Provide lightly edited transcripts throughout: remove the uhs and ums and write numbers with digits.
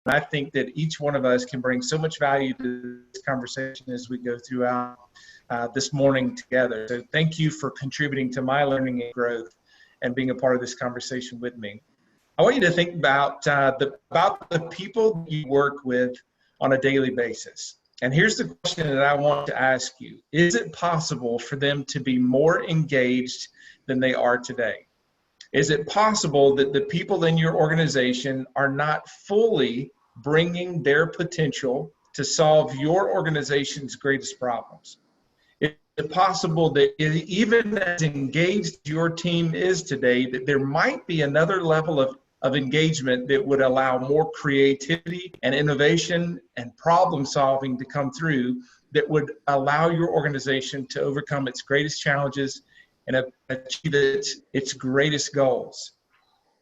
And I think that each one of us can bring so much value to this conversation as we go throughout this morning together. So thank you for contributing to my learning and growth and being a part of this conversation with me. I want you to think about the people you work with on a daily basis. And here's the question that I want to ask you. Is it possible for them to be more engaged than they are today? Is it possible that the people in your organization are not fully bringing their potential to solve your organization's greatest problems? Is it possible that even as engaged your team is today, that there might be another level of engagement that would allow more creativity and innovation and problem solving to come through, that would allow your organization to overcome its greatest challenges and achieve its greatest goals?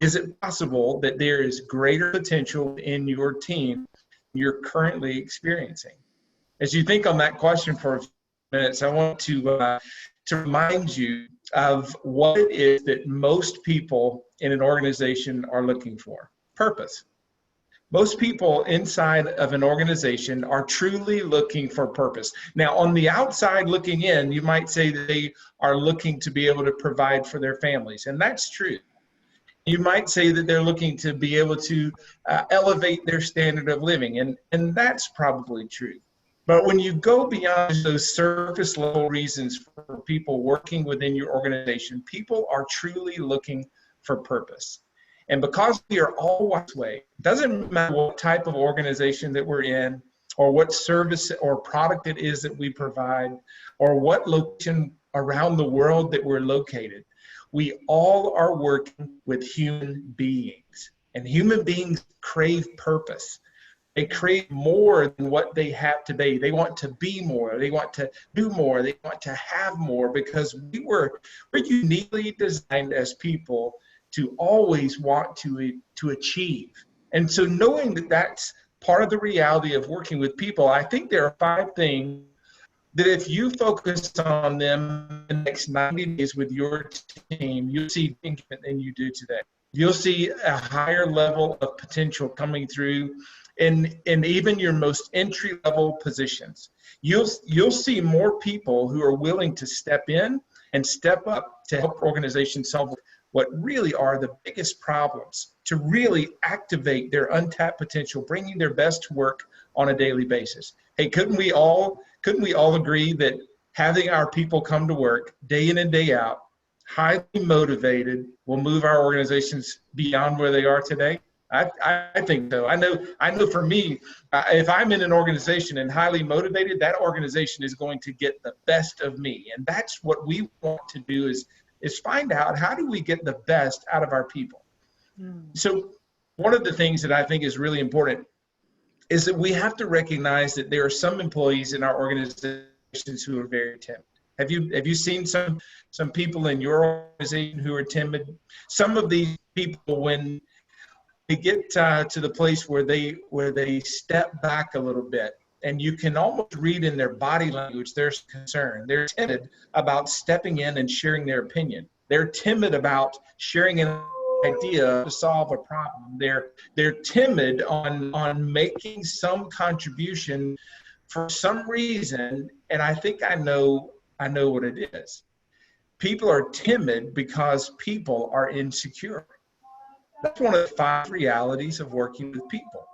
Is it possible that there is greater potential in your team you're currently experiencing? As you think on that question for a few minutes, I want to remind you of what it is that most people in an organization are looking for: purpose. Most people inside of an organization are truly looking for purpose. Now, on the outside looking in, you might say that they are looking to be able to provide for their families, and that's true. You might say that they're looking to be able to elevate their standard of living, and that's probably true. But when you go beyond those surface level reasons for people working within your organization, people are truly looking for purpose. And because we are all this way, it doesn't matter what type of organization that we're in, or what service or product it is that we provide, or what location around the world that we're located. We all are working with human beings, and human beings crave purpose. They crave more than what they have today. They want to be more. They want to do more. They want to have more, because we're uniquely designed as people to always want to achieve. And so knowing that that's part of the reality of working with people, I think there are 5 things that if you focus on them in the next 90 days with your team, you'll see engagement than you do today. You'll see a higher level of potential coming through in even your most entry-level positions. You'll see more people who are willing to step in and step up to help organizations solve what really are the biggest problems, to really activate their untapped potential, bringing their best to work on a daily basis. Hey, couldn't we all agree that having our people come to work day in and day out, highly motivated, will move our organizations beyond where they are today? I think so. I know for me, if I'm in an organization and highly motivated, that organization is going to get the best of me. And that's what we want to do, is find out, how do we get the best out of our people? So one of the things that I think is really important is that we have to recognize that there are some employees in our organizations who are very timid. Have you seen some people in your organization who are timid? Some of these people, when they get to the place where they step back a little bit, and you can almost read in their body language there's concern. They're timid about stepping in and sharing their opinion. They're timid about sharing an idea to solve a problem. They're timid on making some contribution for some reason, and I think I know what it is. People are timid because people are insecure. That's one of the 5 realities of working with people.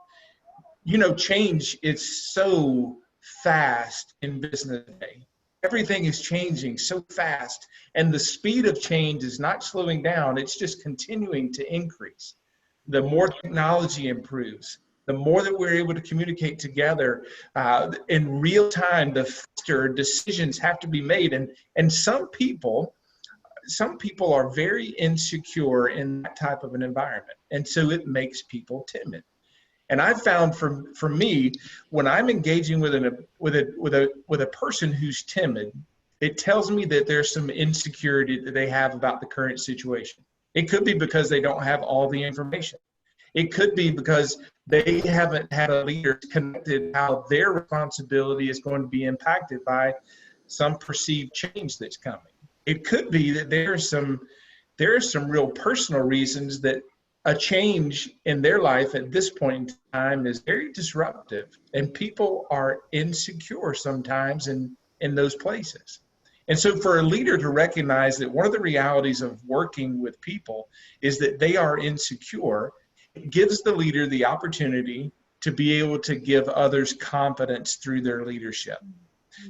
You know, change is so fast in business today. Everything is changing so fast, and the speed of change is not slowing down. It's just continuing to increase. The more technology improves, the more that we're able to communicate together in real time, the faster decisions have to be made. And some people are very insecure in that type of an environment, and so it makes people timid. And I've found for me, when I'm engaging with a person who's timid, it tells me that there's some insecurity that they have about the current situation. It could be because they don't have all the information. It could be because they haven't had a leader connected how their responsibility is going to be impacted by some perceived change that's coming. It could be that there are some real personal reasons that a change in their life at this point in time is very disruptive, and people are insecure sometimes in those places. And so for a leader to recognize that one of the realities of working with people is that they are insecure, it gives the leader the opportunity to be able to give others confidence through their leadership.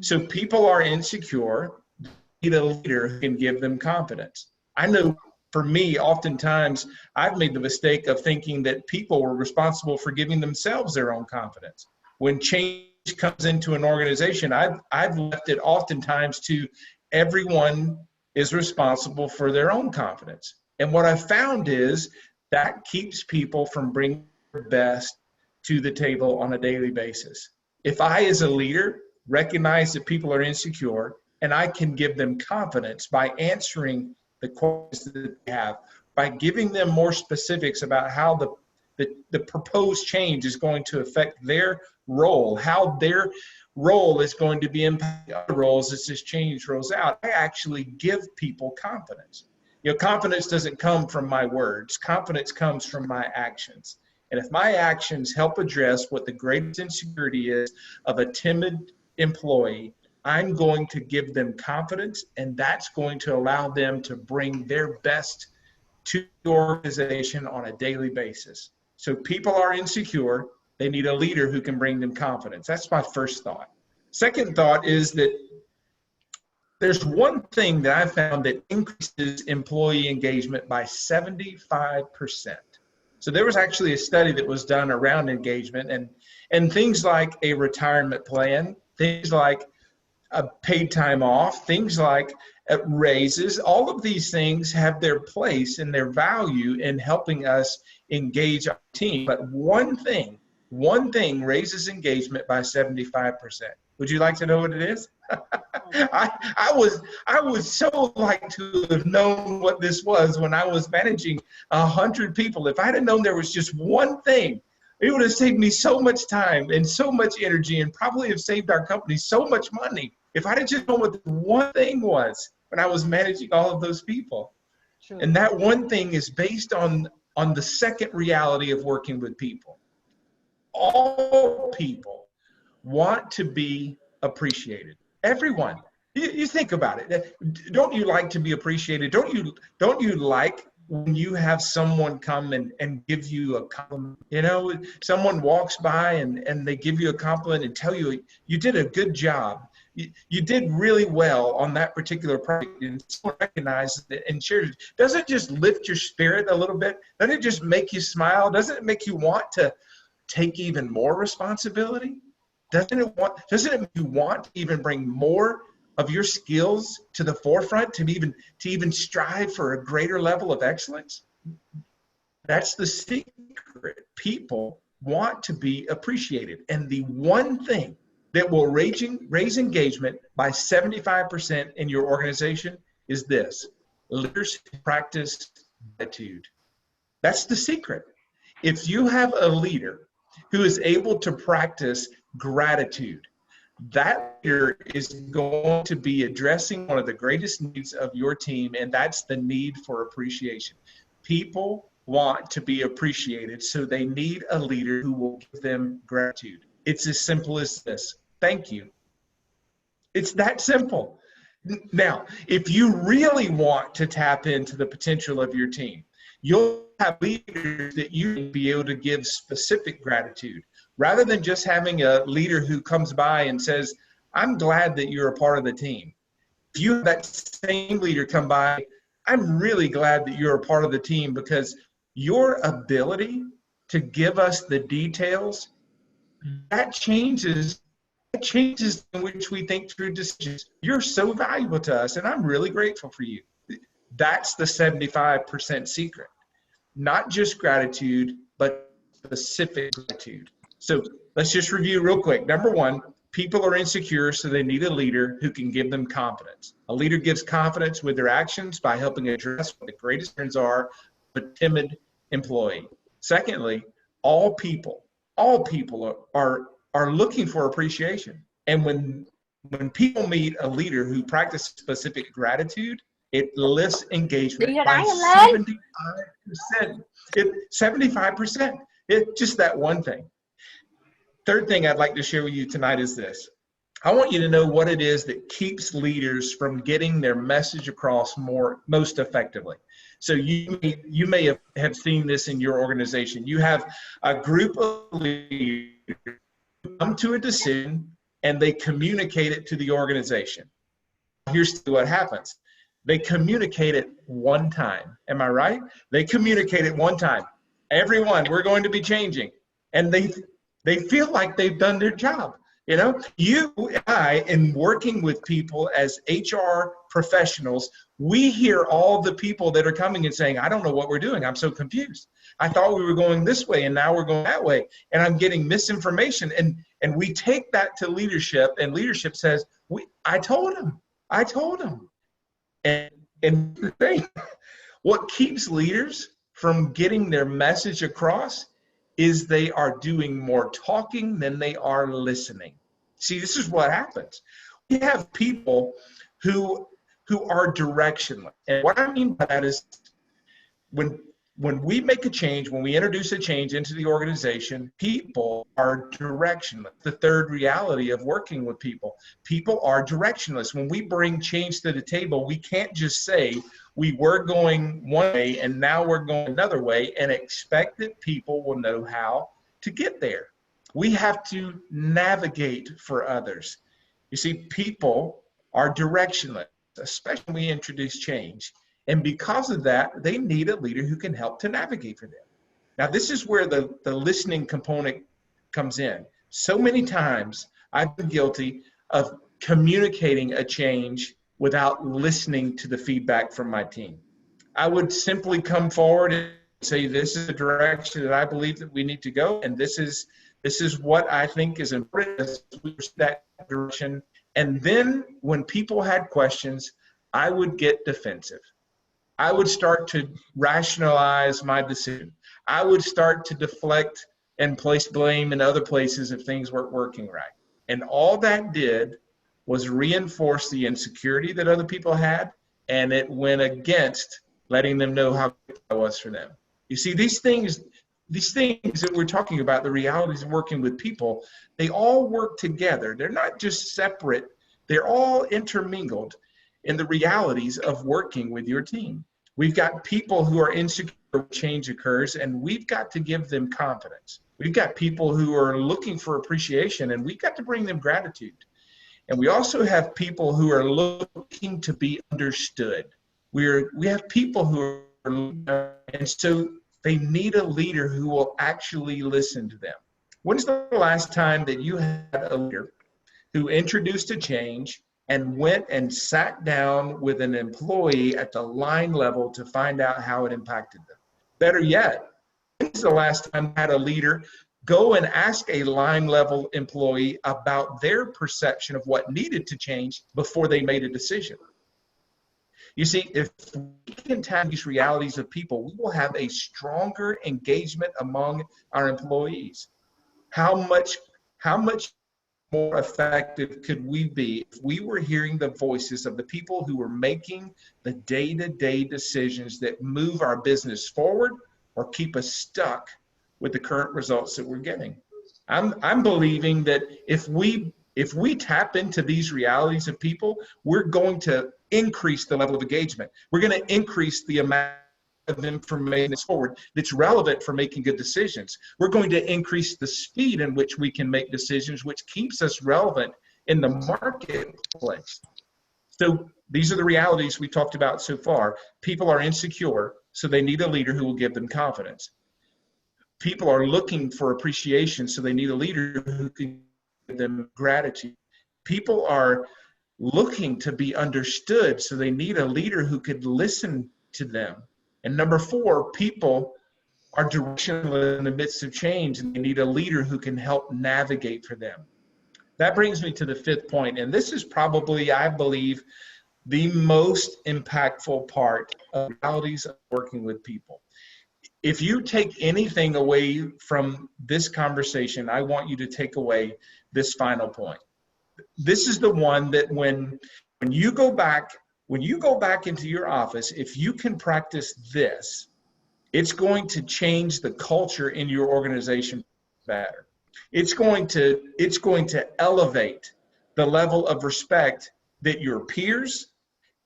So people are insecure, they need a leader who can give them confidence. I know for me, oftentimes I've made the mistake of thinking that people were responsible for giving themselves their own confidence. When change comes into an organization, I've left it oftentimes to everyone is responsible for their own confidence. And what I've found is that keeps people from bringing their best to the table on a daily basis. If I, as a leader, recognize that people are insecure and I can give them confidence by answering the questions that they have, by giving them more specifics about how the proposed change is going to affect their role, how their role is going to be impacting other roles as this change rolls out, I actually give people confidence. You know, confidence doesn't come from my words. Confidence comes from my actions. And if my actions help address what the greatest insecurity is of a timid employee, I'm going to give them confidence, and that's going to allow them to bring their best to the organization on a daily basis. So people are insecure. They need a leader who can bring them confidence. That's my first thought. Second thought is that there's one thing that I found that increases employee engagement by 75%. So there was actually a study that was done around engagement, and things like a retirement plan, things like a paid time off, things like raises, all of these things have their place and their value in helping us engage our team. But one thing raises engagement by 75%. Would you like to know what it is? I would so like to have known what this was when I was managing 100 people. If I'd have known there was just one thing, it would have saved me so much time and so much energy, and probably have saved our company so much money if I'd have just known what the one thing was when I was managing all of those people. True. And that one thing is based on the second reality of working with people. All people want to be appreciated. Everyone. You think about it. Don't you like to be appreciated? Don't you like when you have someone come and give you a compliment? You know, someone walks by and they give you a compliment and tell you you did a good job. You did really well on that particular project, and someone recognizes it and shares it. Doesn't it just lift your spirit a little bit? Doesn't it just make you smile? Doesn't it make you want to take even more responsibility? Doesn't it make you want to even bring more of your skills to the forefront, to even strive for a greater level of excellence? That's the secret. People want to be appreciated. And the one thing that will raise engagement by 75% in your organization is this: leaders practice gratitude. That's the secret. If you have a leader who is able to practice gratitude, that leader is going to be addressing one of the greatest needs of your team, and that's the need for appreciation. People want to be appreciated, so they need a leader who will give them gratitude. It's as simple as this: thank you. It's that simple. Now, if you really want to tap into the potential of your team, you'll have leaders that you can be able to give specific gratitude, rather than just having a leader who comes by and says, I'm glad that you're a part of the team. If you have that same leader come by, I'm really glad that you're a part of the team, because your ability to give us the details, that changes in which we think through decisions. You're so valuable to us, and I'm really grateful for you. That's the 75% secret. Not just gratitude, but specific gratitude. So let's just review real quick. Number one, people are insecure, so they need a leader who can give them confidence. A leader gives confidence with their actions by helping address what the greatest concerns are of a timid employee. Secondly, all people are looking for appreciation. And when people meet a leader who practices specific gratitude, It lifts engagement Đi by hồi lên. 75%. 75%. It's just that one thing. Third thing I'd like to share with you tonight is this. I want you to know what it is that keeps leaders from getting their message across most effectively. So you may have seen this in your organization. You have a group of leaders who come to a decision and they communicate it to the organization. Here's what happens. They communicate it one time. Am I right? They communicate it one time. Everyone, we're going to be changing. And they feel like they've done their job. You know, you and I, in working with people as HR professionals, we hear all the people that are coming and saying, I don't know what we're doing. I'm so confused. I thought we were going this way and now we're going that way. And I'm getting misinformation. And we take that to leadership, and leadership says, I told him. And the thing, what keeps leaders from getting their message across is they are doing more talking than they are listening. See, this is what happens. We have people who are directionless. And what I mean by that is when we make a change, when we introduce a change into the organization, people are directionless. The third reality of working with people are directionless. When we bring change to the table, we can't just say we were going one way and now we're going another way and expect that people will know how to get there. We have to navigate for others. You see, people are directionless, especially when we introduce change. And because of that, they need a leader who can help to navigate for them. Now, this is where the listening component comes in. So many times I've been guilty of communicating a change without listening to the feedback from my team. I would simply come forward and say, this is the direction that I believe that we need to go, and this is what I think is important, that direction. And then when people had questions, I would get defensive. I would start to rationalize my decision. I would start to deflect and place blame in other places if things weren't working right. And all that did was reinforce the insecurity that other people had, and it went against letting them know how good I was for them. You see, these things that we're talking about, the realities of working with people, they all work together. They're not just separate. They're all intermingled in the realities of working with your team. We've got people who are insecure when change occurs, and we've got to give them confidence. We've got people who are looking for appreciation, and we've got to bring them gratitude. And we also have people who are looking to be understood. We have people who are, and so they need a leader who will actually listen to them. When's the last time that you had a leader who introduced a change and went and sat down with an employee at the line level to find out how it impacted them? Better yet, when's the last time you had a leader go and ask a line level employee about their perception of what needed to change before they made a decision? You see, if we can tap these realities of people, we will have a stronger engagement among our employees. How much more effective could we be if we were hearing the voices of the people who were making the day-to-day decisions that move our business forward or keep us stuck with the current results that we're getting? I'm believing that if we tap into these realities of people, we're going to increase the level of engagement. We're going to increase the amount of information that's forward that's relevant for making good decisions. We're going to increase the speed in which we can make decisions, which keeps us relevant in the marketplace. So these are the realities we talked about so far. People are insecure, so they need a leader who will give them confidence. People are looking for appreciation, so they need a leader who can give them gratitude. People are looking to be understood, so they need a leader who could listen to them. And number 4, people are directional in the midst of change, and they need a leader who can help navigate for them. That brings me to the 5th point, and this is probably, I believe, the most impactful part of realities of working with people. If you take anything away from this conversation, I want you to take away this final point. This is the one that when you go back When you go back into your office, if you can practice this, it's going to change the culture in your organization better. It's going to elevate the level of respect that your peers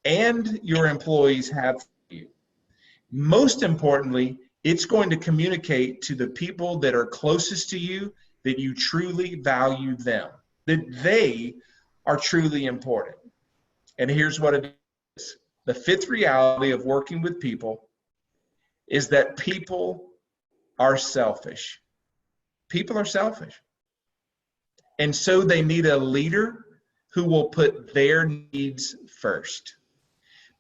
and your employees have for you. Most importantly, it's going to communicate to the people that are closest to you that you truly value them, that they are truly important. And here's what it is. The fifth reality of working with people is that people are selfish. People are selfish. And so they need a leader who will put their needs first.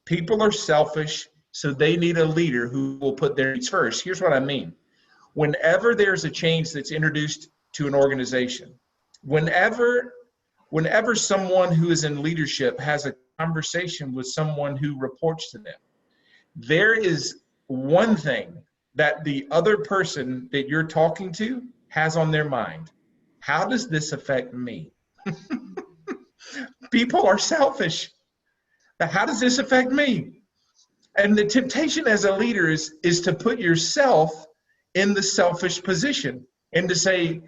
People are selfish, so they need a leader who will put their needs first. Here's what I mean. Whenever there's a change that's introduced to an organization, whenever someone who is in leadership has a conversation with someone who reports to them, there is one thing that the other person that you're talking to has on their mind. How does this affect me? People are selfish. How does this affect me? And the temptation as a leader is to put yourself in the selfish position and to say,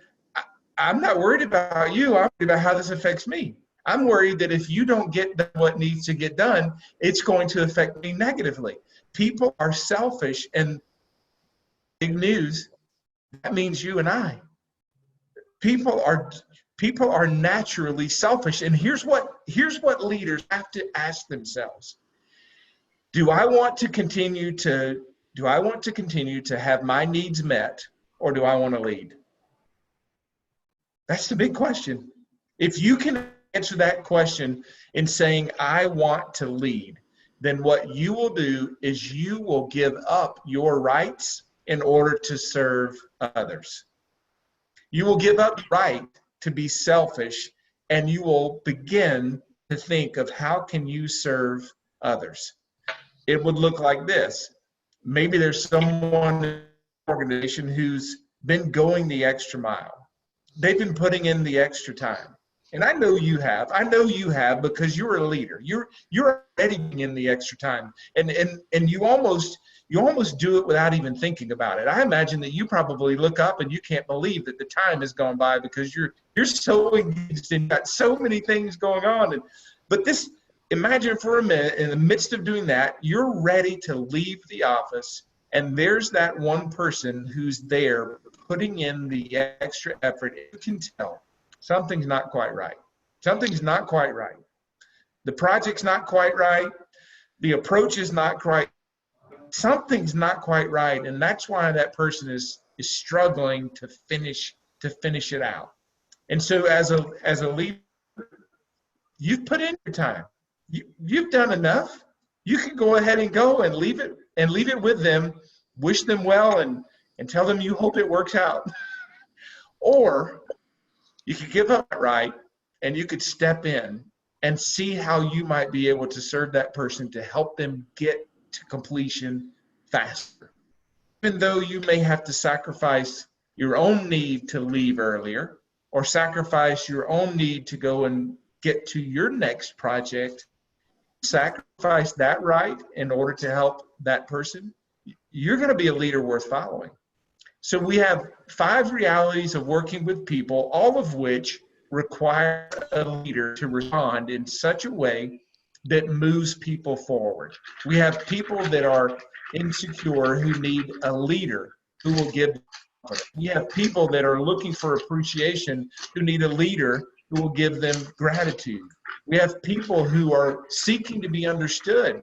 I'm not worried about you. I'm worried about how this affects me. I'm worried that if you don't get done what needs to get done, it's going to affect me negatively. People are selfish, and big news, that means you and I. People are naturally selfish. And here's what leaders have to ask themselves. Do I want to continue to have my needs met, or do I want to lead? That's the big question. If you can answer that question in saying, I want to lead, then what you will do is you will give up your rights in order to serve others. You will give up the right to be selfish, and you will begin to think of how can you serve others. It would look like this. Maybe there's someone in the organization who's been going the extra mile. They've been putting in the extra time. And I know you have. I know you have, because you're a leader. You're already in the extra time. And you almost do it without even thinking about it. I imagine that you probably look up and you can't believe that the time has gone by because you're so engaged and got so many things going on. But imagine for a minute, in the midst of doing that, you're ready to leave the office, and there's that one person who's there putting in the extra effort. You can tell something's not quite right. Something's not quite right. The project's not quite right. The approach is not quite. Something's not quite right, and that's why that person is struggling to finish it out. And so, as a leader, you've put in your time. You've done enough. You can go ahead and go and leave it with them, wish them well, and tell them you hope it works out. Or you could give up that right, and you could step in and see how you might be able to serve that person to help them get to completion faster. Even though you may have to sacrifice your own need to leave earlier, or sacrifice your own need to go and get to your next project, sacrifice that right in order to help that person, you're going to be a leader worth following. So we have 5 realities of working with people, all of which require a leader to respond in such a way that moves people forward. We have people that are insecure who need a leader who will give them confidence. We have people that are looking for appreciation who need a leader who will give them gratitude. We have people who are seeking to be understood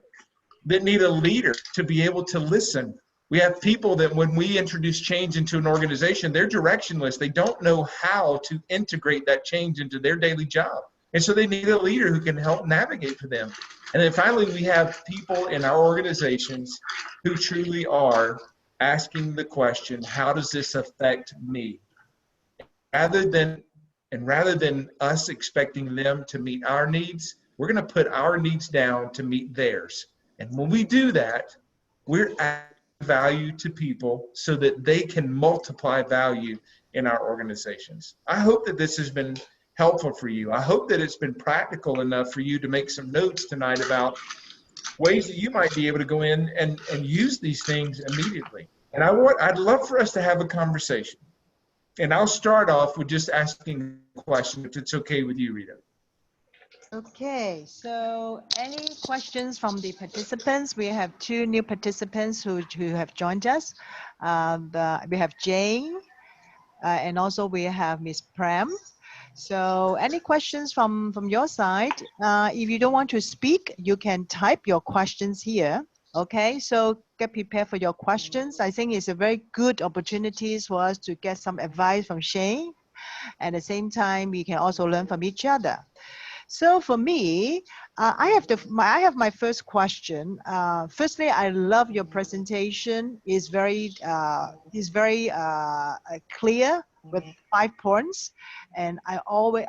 that need a leader to be able to listen. We have people that when we introduce change into an organization, they're directionless. They don't know how to integrate that change into their daily job. And so they need a leader who can help navigate for them. And then finally, we have people in our organizations who truly are asking the question, how does this affect me? Rather than us expecting them to meet our needs, we're going to put our needs down to meet theirs. And when we do that, we're adding value to people so that they can multiply value in our organizations. I hope that this has been helpful for you. I hope that it's been practical enough for you to make some notes tonight about ways that you might be able to go in and use these things immediately. And I'd love for us to have a conversation. And I'll start off with just asking a question, if it's okay with you, Rita. Okay, so any questions from the participants? We have two new participants who have joined us. We have Jane, and also we have Miss Prem. So any questions from your side? If you don't want to speak, you can type your questions here. Okay, so get prepared for your questions. I think it's a very good opportunity for us to get some advice from Shane. At the same time, we can also learn from each other. So for me, I have my first question. Firstly, I love your presentation. It's very clear with 5 points, and I also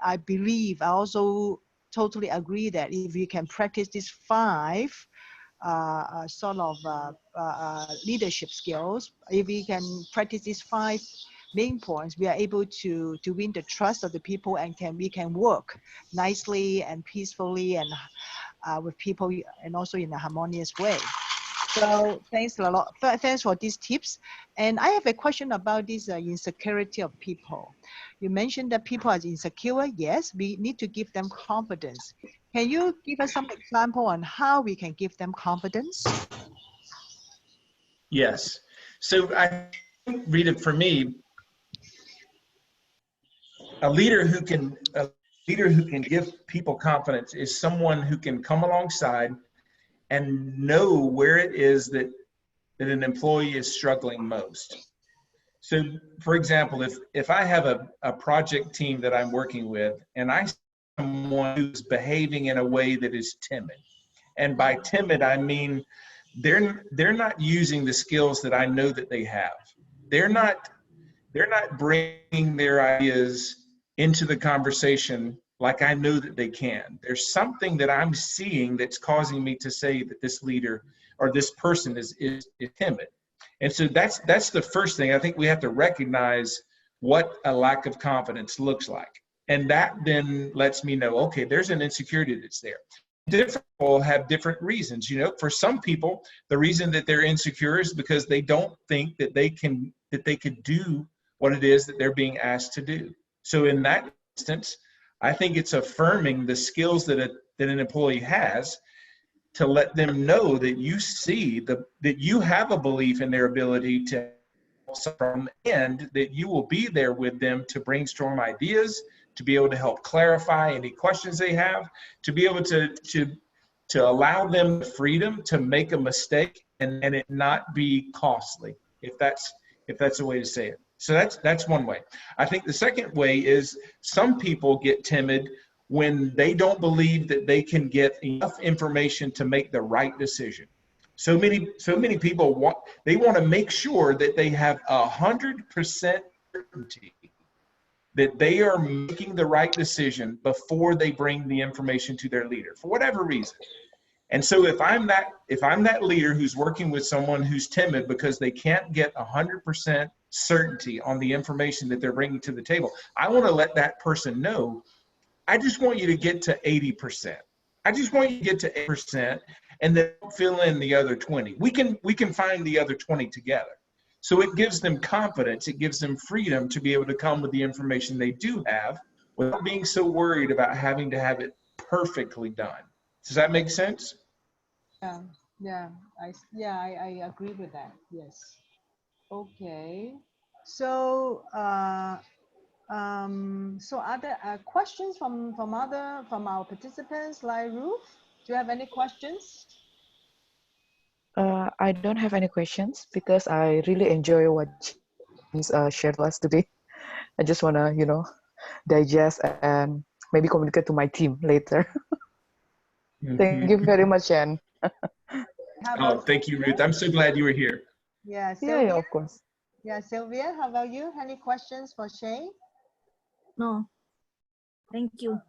totally agree that if you can practice these 5 leadership skills, if we can practice these 5 main points, we are able to win the trust of the people, and we can work nicely and peacefully and with people, and also in a harmonious way. So thanks a lot. Thanks for these tips. And I have a question about this insecurity of people. You mentioned that people are insecure. Yes, we need to give them confidence. Can you give us some example on how we can give them confidence? Yes. So I think, Rita, for me, a leader who can give people confidence is someone who can come alongside and know where it is that an employee is struggling most. So, for example, if I have a project team that I'm working with, and I see someone who's behaving in a way that is timid, and by timid I mean they're not using the skills that I know that they have. They're not bringing their ideas into the conversation like I know that they can. There's something that I'm seeing that's causing me to say that this leader or this person is timid. And so that's the first thing. I think we have to recognize what a lack of confidence looks like. And that then lets me know, okay, there's an insecurity that's there. Different people have different reasons. You know, for some people, the reason that they're insecure is because they don't think that they could do what it is that they're being asked to do. So in that instance, I think it's affirming the skills that an employee has, to let them know that you see that you have a belief in their ability to from and that you will be there with them to brainstorm ideas, to be able to help clarify any questions they have, to be able to allow them the freedom to make a mistake and it not be costly, if that's a way to say it. So that's one way. I think the second way is some people get timid when they don't believe that they can get enough information to make the right decision. So many people want to make sure that they have 100% certainty that they are making the right decision before they bring the information to their leader, for whatever reason. And so if I'm that leader who's working with someone who's timid because they can't get 100% certainty on the information that they're bringing to the table, I want to let that person know, I just want you to get to 80%. I just want you to get to 8% and then fill in the other 20. We can find the other 20 together. So it gives them confidence. It gives them freedom to be able to come with the information they do have without being so worried about having to have it perfectly done. Does that make sense? I agree with that. Yes. Okay. So so other questions from our participants, like Ruth? Do you have any questions? I don't have any questions because I really enjoy what James shared to us today. I just want to, digest and maybe communicate to my team later. Thank you very much, Jen. Oh, thank you, Ruth. I'm so glad you were here. Yeah, Yeah, of course. Yeah, Sylvia, how about you? Any questions for Shay? No. Thank you.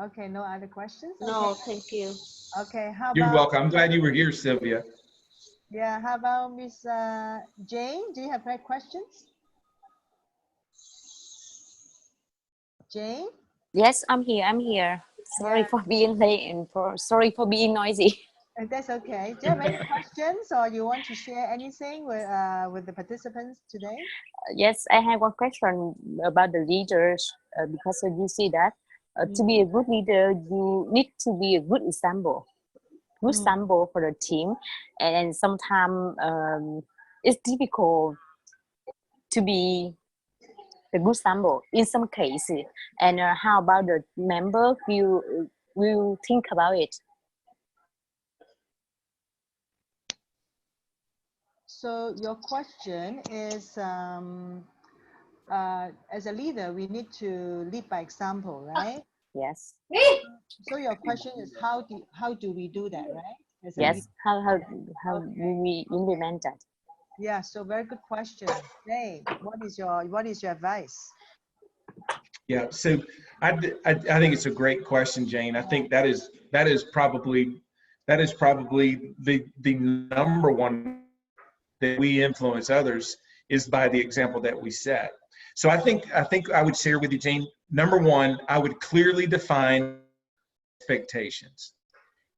Okay, no other questions? No, Okay. thank you. Okay, how about... You're welcome. I'm glad you were here, Sylvia. Yeah, how about Miss Jane? Do you have any questions? Jane? Yes, I'm here. Sorry for being late and sorry for being noisy. That's okay. Do you have any questions or you want to share anything with the participants today? Yes, I have one question about the leaders because you see that to be a good leader, you need to be a good example for the team, and sometimes it's difficult to be a good example in some cases. And how about the member will think about it? So your question is, as a leader, we need to lead by example, right? Yes. So your question is, how do we do that, right? As a Yes. leader. How do we implement that? Yeah. So very good question. Jay, what is your advice? Yeah, so I think it's a great question, Jane. I think that is probably the number one that we influence others is by the example that we set. So I think I would share with you, Jane. Number one, I would clearly define expectations.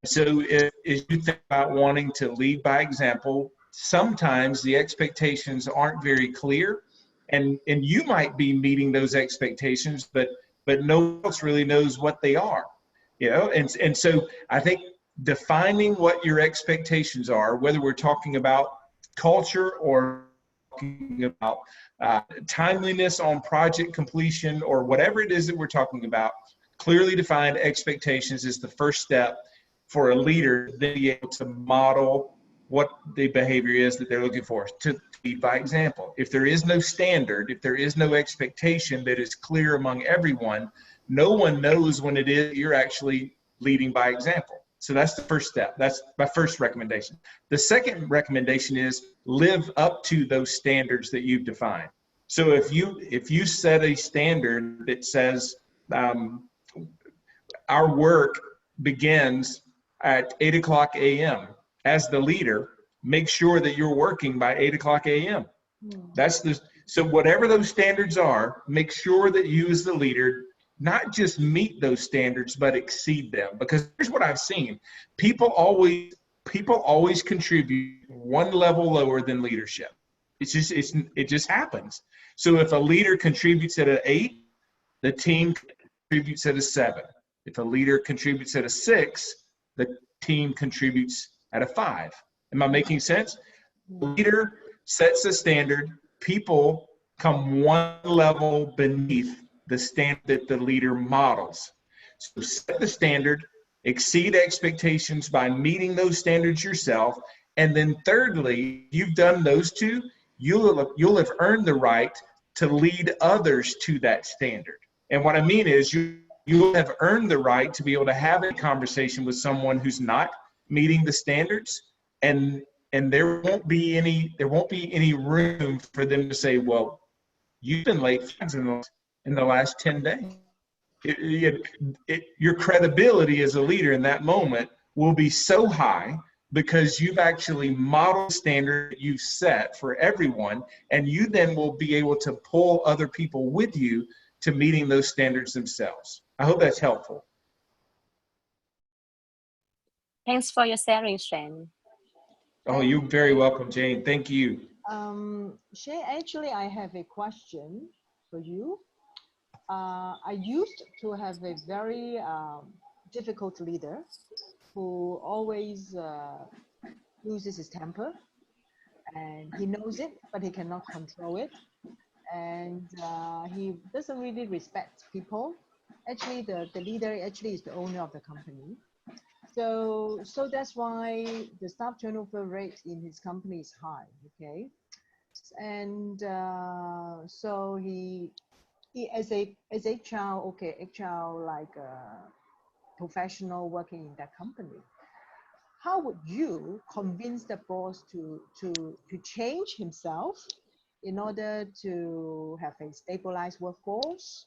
So if you think about wanting to lead by example, sometimes the expectations aren't very clear, and you might be meeting those expectations, but no one else really knows what they are, you know. And so I think defining what your expectations are, whether we're talking about culture or talking about timeliness on project completion or whatever it is that we're talking about, clearly defined expectations is the first step for a leader to be able to model what the behavior is that they're looking for, to lead by example. If there is no standard, if there is no expectation that is clear among everyone, no one knows when it is you're actually leading by example. So that's the first step. That's my first recommendation. The second recommendation is live up to those standards that you've defined. So if you set a standard that says our work begins at 8 o'clock a.m. As the leader, make sure that you're working by 8 o'clock a.m. So whatever those standards are, make sure that you as the leader not just meet those standards, but exceed them. Because here's what I've seen. People always contribute one level lower than leadership. It just happens. So if a leader contributes at an 8, the team contributes at a 7. If a leader contributes at a 6, the team contributes at a 5. Am I making sense? The leader sets a standard. People come one level beneath the standard that the leader models. So set the standard, exceed expectations by meeting those standards yourself. And then thirdly, you've done those two, you'll have earned the right to lead others to that standard. And what I mean is you'll have earned the right to be able to have a conversation with someone who's not meeting the standards, and there won't be any room for them to say, well, you've been late in the last 10 days. Your credibility as a leader in that moment will be so high because you've actually modeled the standard you've set for everyone, and you then will be able to pull other people with you to meeting those standards themselves. I hope that's helpful. Thanks for your sharing, Shane. Oh, you're very welcome, Jane. Thank you. Shay, actually, I have a question for you. I used to have a very difficult leader who always loses his temper, and he knows it, but he cannot control it. And he doesn't really respect people. Actually, the leader actually is the owner of the company. So that's why the staff turnover rate in his company is high. Okay, and so he as HR, okay, HR like a professional working in that company. How would you convince the boss to change himself in order to have a stabilized workforce?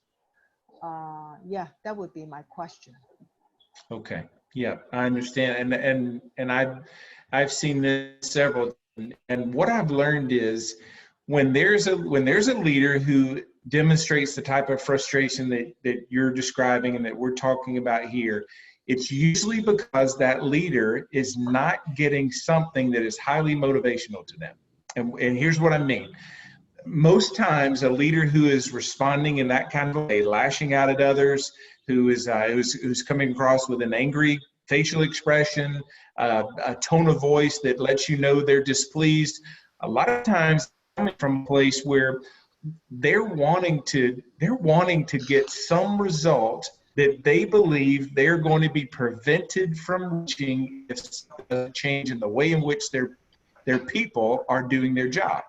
Yeah, that would be my question. Okay. Yeah, I understand. And I've seen this several times. And what I've learned is when there's a leader who demonstrates the type of frustration that you're describing and that we're talking about here, it's usually because that leader is not getting something that is highly motivational to them. And here's what I mean. Most times a leader who is responding in that kind of way, lashing out at others, who's coming across with an angry facial expression, a tone of voice that lets you know they're displeased, a lot of times coming from a place where they're wanting to get some result that they believe they're going to be prevented from reaching if a change in the way in which their people are doing their job.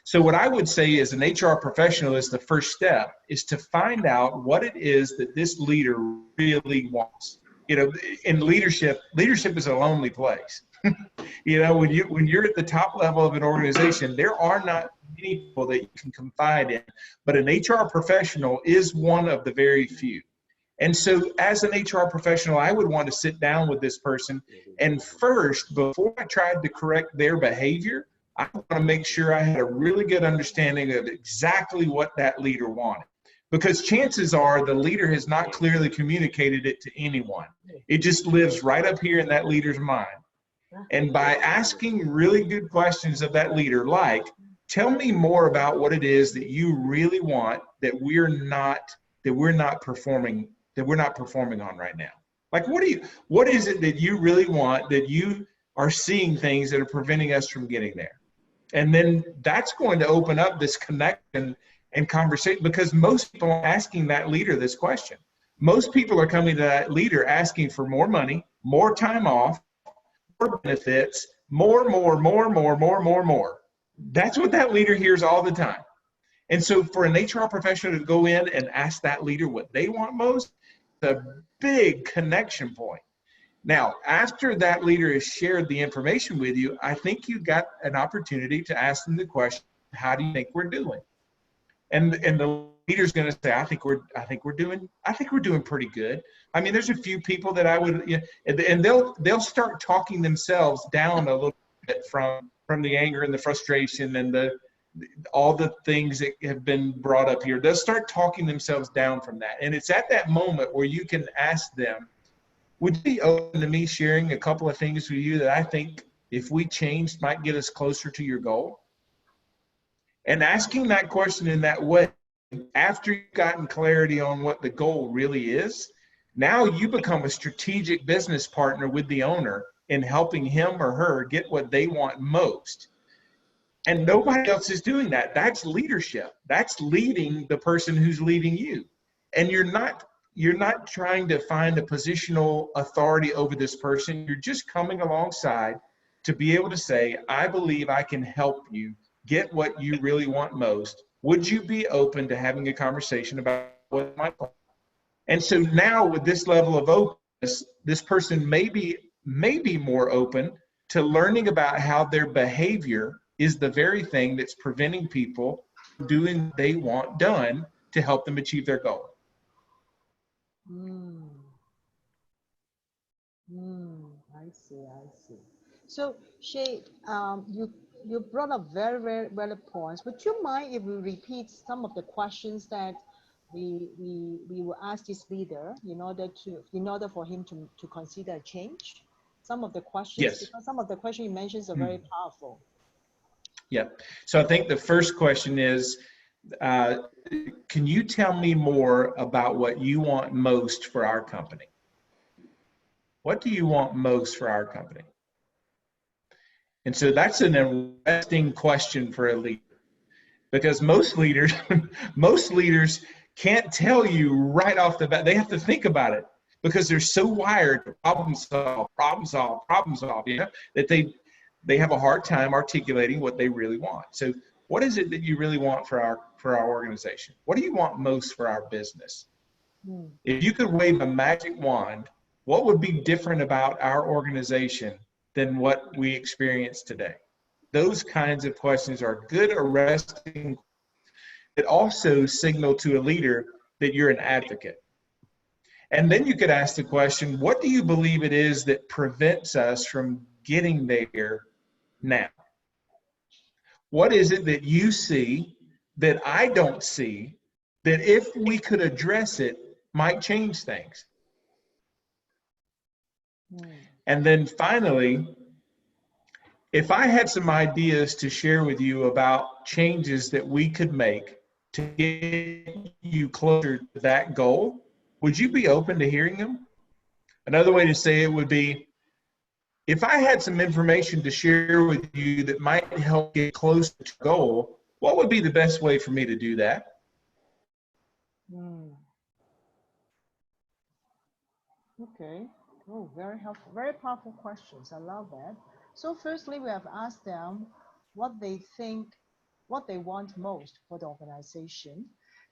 So what I would say as an HR professional is the first step is to find out what it is that this leader really wants. You know, in leadership is a lonely place. You know, when you're at the top level of an organization, there are not many people that you can confide in, but an HR professional is one of the very few. And so as an HR professional, I would want to sit down with this person, and first, before I tried to correct their behavior, I want to make sure I had a really good understanding of exactly what that leader wanted. Because chances are the leader has not clearly communicated it to anyone. It just lives right up here in that leader's mind. And by asking really good questions of that leader, like, tell me more about what it is that you really want that we're not performing on right now. Like, what is it that you really want that you are seeing things that are preventing us from getting there? And then that's going to open up this connection and conversation, because most people are asking that leader this question. Most people are coming to that leader asking for more money, more time off, more benefits, more. That's what that leader hears all the time. And so for an HR professional to go in and ask that leader what they want most, the big connection point. Now, after that leader has shared the information with you, I think you got an opportunity to ask them the question, how do you think we're doing? And the leader's going to say, I think we're doing pretty good. I mean, there's a few people that I would, you know, and they'll start talking themselves down a little bit from the anger and the frustration and all the things that have been brought up here. They'll start talking themselves down from that. And it's at that moment where you can ask them, would you be open to me sharing a couple of things with you that I think if we changed might get us closer to your goal? And asking that question in that way, after you've gotten clarity on what the goal really is, now you become a strategic business partner with the owner in helping him or her get what they want most. And nobody else is doing that. That's leadership. That's leading the person who's leading you. And you're not trying to find a positional authority over this person. You're just coming alongside to be able to say, I believe I can help you get what you really want most. Would you be open to having a conversation about what my plan? And so now with this level of openness, this person may be more open to learning about how their behavior is the very thing that's preventing people from doing what they want done to help them achieve their goal. I see. So Shay, you brought up very, very valid points. Would you mind if we repeat some of the questions that we will ask this leader in order for him to consider a change? Some of the questions, Yes. because some of the questions you mentioned are very powerful. Yep. So I think the first question is, can you tell me more about what you want most for our company? What do you want most for our company? And so that's an interesting question for a leader, because most leaders can't tell you right off the bat. They have to think about it because they're so wired to problem solve, you know, that they have a hard time articulating what they really want. So what is it that you really want for our organization? What do you want most for our business? If you could wave a magic wand, what would be different about our organization than what we experience today? Those kinds of questions are good arresting that also signal to a leader that you're an advocate. And then you could ask the question, what do you believe it is that prevents us from getting there now? What is it that you see that I don't see that if we could address it might change things? And then finally, if I had some ideas to share with you about changes that we could make to get you closer to that goal, would you be open to hearing them? Another way to say it would be, if I had some information to share with you that might help get closer to the goal, what would be the best way for me to do that? Okay. Oh, very helpful, very powerful questions. I love that. So firstly, we have asked them what they think, what they want most for the organization.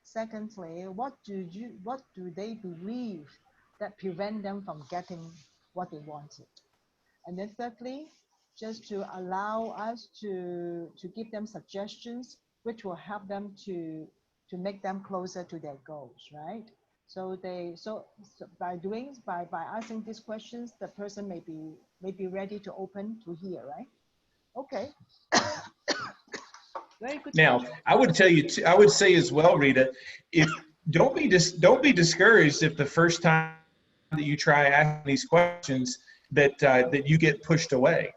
Secondly, what do they believe that prevent them from getting what they wanted? And then thirdly, just to allow us to give them suggestions which will help them to make them closer to their goals, right? So by asking these questions, the person may be ready to open to hear, right? Okay. Very good. Now, I would tell you, I would say as well, Rita, if don't be discouraged if the first time that you try asking these questions that you get pushed away.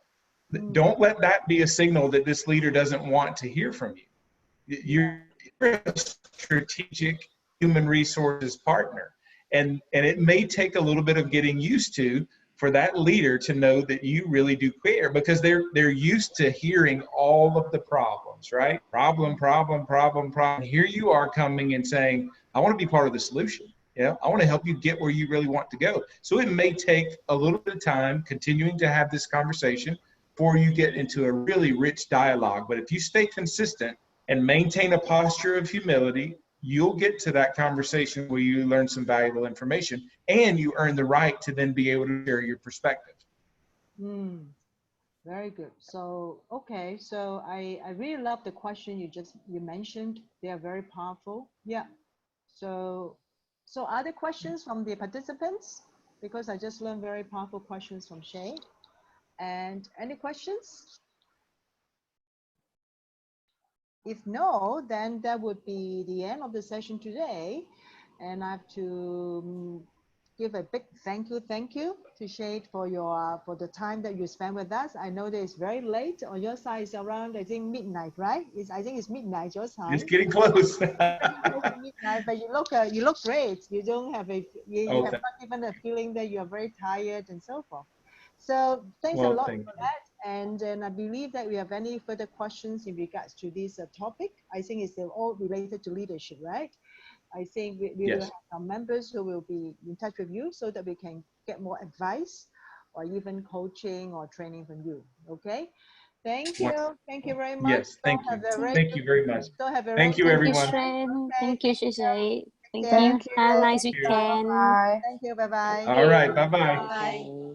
Don't let that be a signal that this leader doesn't want to hear from you. You're a strategic human resources partner, and it may take a little bit of getting used to for that leader to know that you really do care, because they're used to hearing all of the problems, right? Problem. Here you are coming and saying, I want to be part of the solution. I want to help you get where you really want to go. So it may take a little bit of time continuing to have this conversation before you get into a really rich dialogue. But if you stay consistent and maintain a posture of humility, you'll get to that conversation where you learn some valuable information and you earn the right to then be able to share your perspective. Very good. So, okay. So I really love the question you mentioned. They are very powerful. Yeah. So other questions from the participants? Because I just learned very powerful questions from Shay. And any questions? If no, then that would be the end of the session today. And I have to give a big thank you to Shade for the time that you spent with us. I know that it's very late on your side. It's around, I think, midnight, right? I think it's midnight your time. It's getting close. Midnight, but you look great. You don't have you have not even a feeling that you are very tired and so forth. So thanks a lot for that. And then I believe that we have any further questions in regards to this topic. I think it's all related to leadership, right? I think we will have some members who will be in touch with you so that we can get more advice or even coaching or training from you. Okay. Thank you. Thank you very much. Yes, thank you. Thank you very much. Thank you, everyone. Thank you, Shishay. Thank Thank you. you. Have a nice weekend. Bye. Thank you. Bye-bye. All right. Bye-bye. Bye.